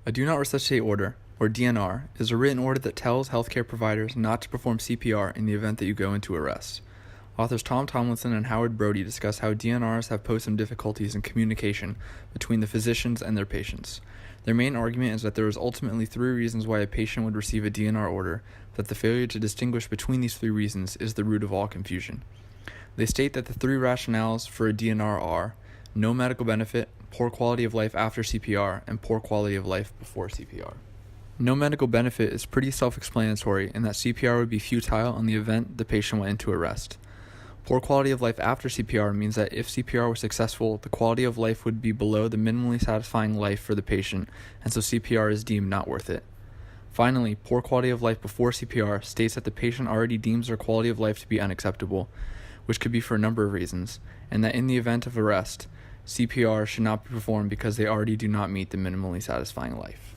A Do Not Resuscitate Order, or DNR, is a written order that tells healthcare providers not to perform CPR in the event that you go into arrest. Authors Tom Tomlinson and Howard Brody discuss how DNRs have posed some difficulties in communication between the physicians and their patients. Their main argument is that there is ultimately 3 reasons why a patient would receive a DNR order, but the failure to distinguish between these 3 reasons is the root of all confusion. They state that the 3 rationales for a DNR are no medical benefit, poor quality of life after CPR, and poor quality of life before CPR. No medical benefit is pretty self-explanatory in that CPR would be futile in the event the patient went into arrest. Poor quality of life after CPR means that if CPR was successful, the quality of life would be below the minimally satisfying life for the patient, and so CPR is deemed not worth it. Finally, poor quality of life before CPR states that the patient already deems their quality of life to be unacceptable, which could be for a number of reasons, and that in the event of arrest, CPR should not be performed because they already do not meet the minimally satisfying life.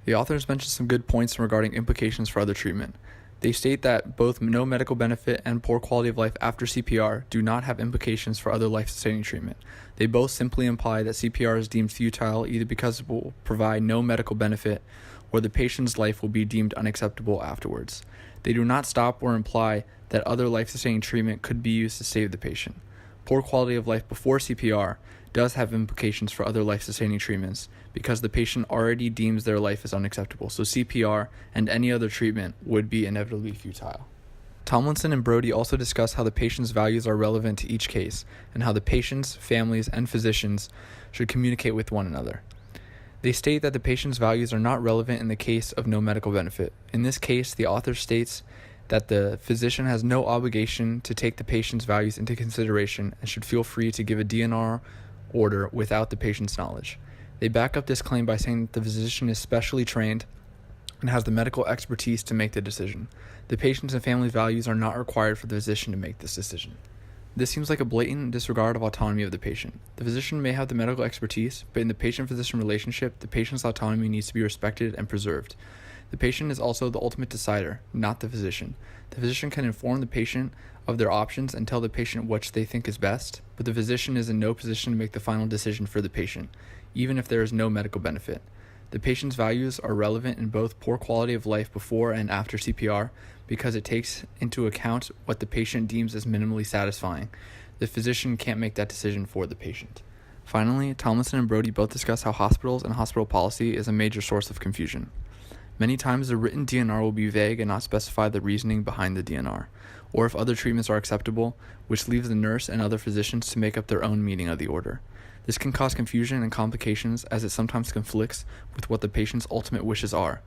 The authors mention some good points regarding implications for other treatment. They state that both no medical benefit and poor quality of life after CPR do not have implications for other life-sustaining treatment. They both simply imply that CPR is deemed futile either because it will provide no medical benefit or the patient's life will be deemed unacceptable afterwards. They do not stop or imply that other life-sustaining treatment could be used to save the patient. Poor quality of life before CPR does have implications for other life-sustaining treatments because the patient already deems their life as unacceptable, so CPR and any other treatment would be inevitably futile. Tomlinson and Brody also discuss how the patient's values are relevant to each case and how the patients, families, and physicians should communicate with one another. They state that the patient's values are not relevant in the case of no medical benefit. In this case, the author states that the physician has no obligation to take the patient's values into consideration and should feel free to give a DNR order without the patient's knowledge. They back up this claim by saying that the physician is specially trained and has the medical expertise to make the decision. The patient's and family's values are not required for the physician to make this decision. This seems like a blatant disregard of autonomy of the patient. The physician may have the medical expertise, but in the patient-physician relationship, the patient's autonomy needs to be respected and preserved. The patient is also the ultimate decider, not the physician. The physician can inform the patient of their options and tell the patient which they think is best, but the physician is in no position to make the final decision for the patient, even if there is no medical benefit. The patient's values are relevant in both poor quality of life before and after CPR because it takes into account what the patient deems as minimally satisfying. The physician can't make that decision for the patient. Finally, Tomlinson and Brody both discuss how hospitals and hospital policy is a major source of confusion. Many times the written DNR will be vague and not specify the reasoning behind the DNR, or if other treatments are acceptable, which leaves the nurse and other physicians to make up their own meaning of the order. This can cause confusion and complications as it sometimes conflicts with what the patient's ultimate wishes are.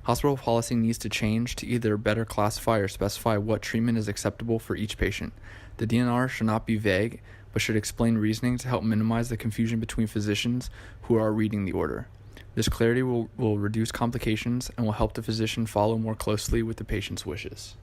Hospital policy needs to change to either better classify or specify what treatment is acceptable for each patient. The DNR should not be vague, but should explain reasoning to help minimize the confusion between physicians who are reading the order. This clarity will reduce complications and will help the physician follow more closely with the patient's wishes.